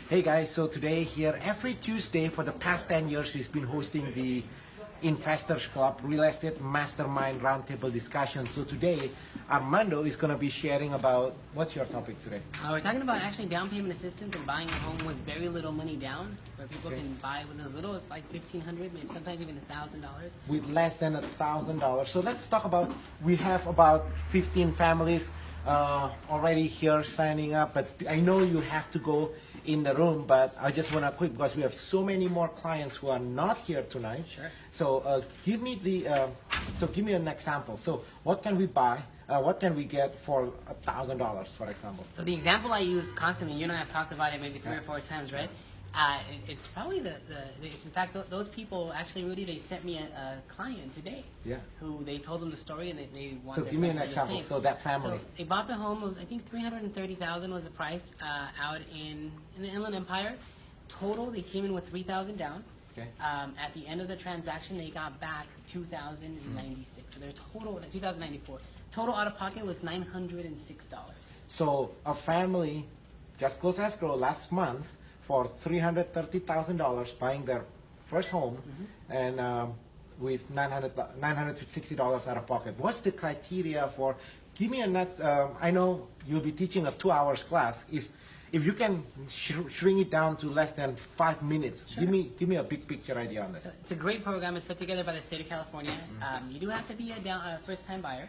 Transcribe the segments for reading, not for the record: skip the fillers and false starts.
Hey guys, so today here every Tuesday for the past 10 years we've been hosting the Investors Club Real Estate Mastermind Roundtable discussion. So today Armando is going to be sharing about, what's your topic today? We're talking about actually down payment assistance and buying a home with very little money down, where people can buy with as little as like $1,500, maybe sometimes even $1,000. With less than $1,000. So let's talk about, we have about 15 families already here signing up, but I know you have to go in the room, but I just want to quick, because we have so many more clients who are not here tonight. Sure. So give me an example. So what can we buy? What can we get for $1,000, for example? So the example I use constantly, you and I have talked about it maybe three or four times, right? It's probably in fact, those people, actually, Rudy, they sent me a client today. Yeah. Who they told them the story and they wanted. So give me an example. So that family. So they bought the home. It was, I think, $330,000 was the price out in the Inland Empire. Total, they came in with $3,000 down. Okay. At the end of the transaction, they got back $2,096. So their total, $2,094. Total out of pocket was $906. So a family just closed escrow last month for $330,000 buying their first home, and with $960 out of pocket. What's the criteria for? Give me a net. I know you'll be teaching a 2 hours class. If you can shrink it down to less than 5 minutes, Sure. give me a big picture idea on this. It's a great program. It's put together by the state of California. You do have to be a first-time buyer.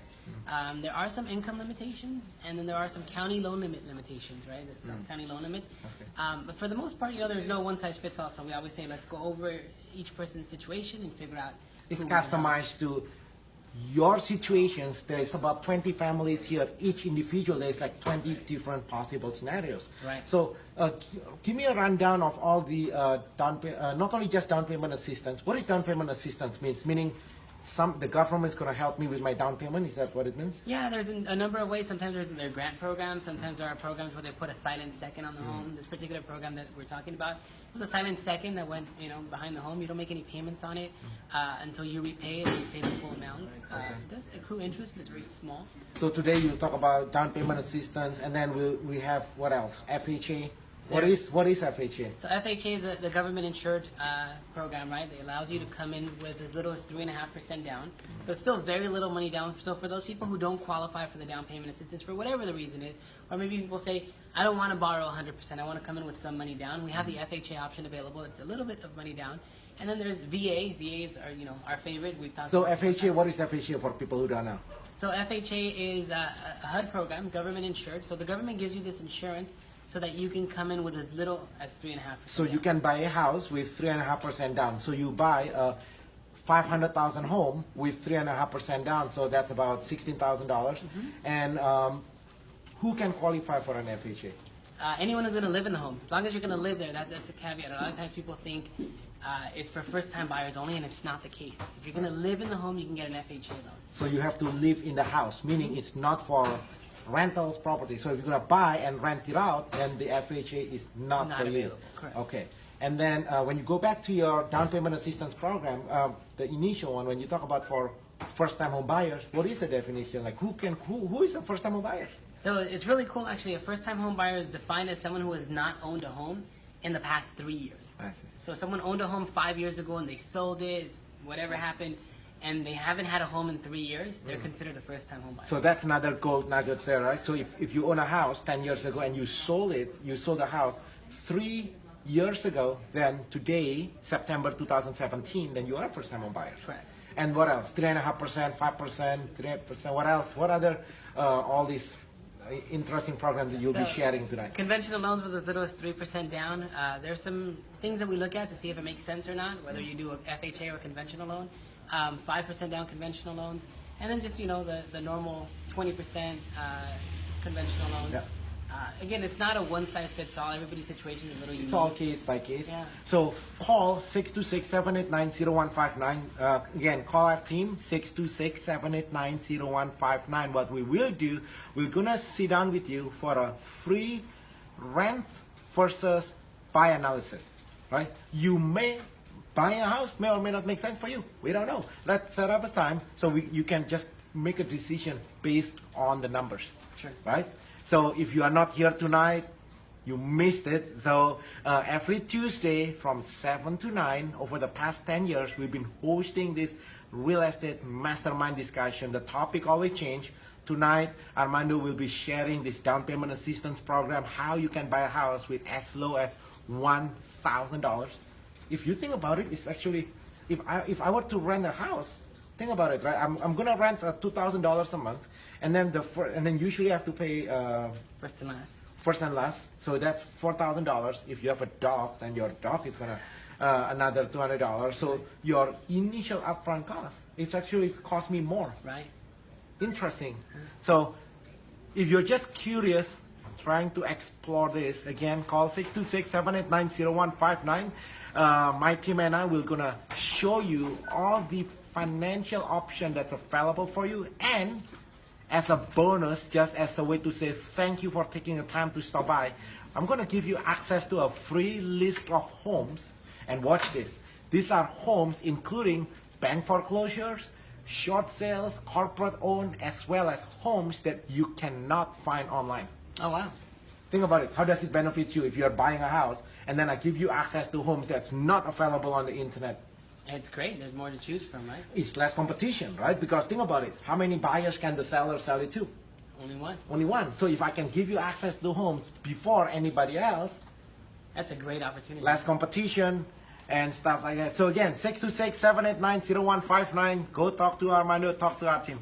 There are some income limitations, and then there are some county loan limitations, right? There's some county loan limits. Okay. But for the most part, there's no one-size-fits-all. So we always say, let's go over each person's situation and figure out. It's who customized to your situations. There's about 20 families here. Each individual, there's like 20 different possible scenarios. Right. So give me a rundown of all the not only just down payment assistance. What is down payment assistance means? Meaning the government is going to help me with my down payment. Is that what it means? Yeah, there's a number of ways. Sometimes there are grant programs. Sometimes there are programs where they put a silent second on the home. This particular program that we're talking about was a silent second that went, behind the home. You don't make any payments on it until you repay it. You pay the full amount. It does accrue interest, but it's very small. So today you talk about down payment assistance, and then we have what else? FHA. What is FHA? So FHA is the government-insured program, right? It allows you to come in with as little as 3.5% down. So it's still very little money down. So for those people who don't qualify for the down payment assistance for whatever the reason is, or maybe people say, I don't want to borrow 100%, I want to come in with some money down, we have the FHA option available. It's a little bit of money down. And then there's VA. VAs are, our favorite. We've talked So about FHA, what is FHA for people who don't know? So FHA is a HUD program, government-insured. So the government gives you this insurance so that you can come in with as little as 3.5%. So you can buy a house with 3.5% down. So you buy a 500,000 home with 3.5% down. So that's about $16,000. And who can qualify for an FHA? Anyone who's going to live in the home. As long as you're going to live there, that's a caveat. A lot of times people think it's for first-time buyers only, and it's not the case. If you're going to live in the home, you can get an FHA loan. So you have to live in the house, meaning it's not for rentals property. So if you're going to buy and rent it out, then the FHA is not for you. Correct. Okay. And then when you go back to your down payment assistance program, the initial one, when you talk about for first-time home buyers, what is the definition? Like who is a first-time home buyer? So it's really cool, actually. A first-time home buyer is defined as someone who has not owned a home in the past 3 years. I see. So if someone owned a home 5 years ago and they sold it, whatever happened, and they haven't had a home in 3 years, they're considered a first-time home buyer. So that's another gold nugget there, right? So if you own a house 10 years ago and you sold the house 3 years ago, then today, September 2017, then you are a first-time home buyer. Correct. And what else? 3.5%, 5%, 3%. What else? What other all these interesting programs that you'll be sharing tonight? Conventional loans with as little as 3% down. There's some things that we look at to see if it makes sense or not, whether you do a FHA or conventional loan. 5% down conventional loans, and then just the normal 20% conventional loans. Yeah. Again, it's not a one-size-fits-all. Everybody's situation is a little unique. It's all case by case. Yeah. So call 626-789-0159. Again, call our team 626-789-0159. What we will do, we're gonna sit down with you for a free rent versus buy analysis. Right? You may buying a house may or may not make sense for you. We don't know. Let's set up a time so you can just make a decision based on the numbers. Sure. Right? So if you are not here tonight, you missed it. So every Tuesday from 7 to 9 over the past 10 years, we've been hosting this real estate mastermind discussion. The topic always change. Tonight, Armando will be sharing this down payment assistance program, how you can buy a house with as low as $1,000. If you think about it, it's actually, if I were to rent a house, think about it, right? I'm gonna rent $2,000 a month, and then usually I have to pay First and last. first and last. So that's $4,000. If you have a dog, then your dog is gonna another $200. So your initial upfront cost, it's actually cost me more. Right. Interesting. So if you're just curious, trying to explore this, again, call 626-789-0159. My team and I will gonna show you all the financial option that's available for you, and as a bonus, just as a way to say thank you for taking the time to stop by, I'm gonna give you access to a free list of homes. And watch this. These are homes including bank foreclosures, short sales, corporate owned, as well as homes that you cannot find online. Oh, wow. Think about it. How does it benefit you if you're buying a house and then I give you access to homes that's not available on the internet? It's great. There's more to choose from, right? It's less competition, right? Because think about it. How many buyers can the seller sell it to? Only one. Only one. So if I can give you access to homes before anybody else, That's a great opportunity. less competition and stuff like that. So again, 626-789-0159. Go talk to Armando, talk to our team.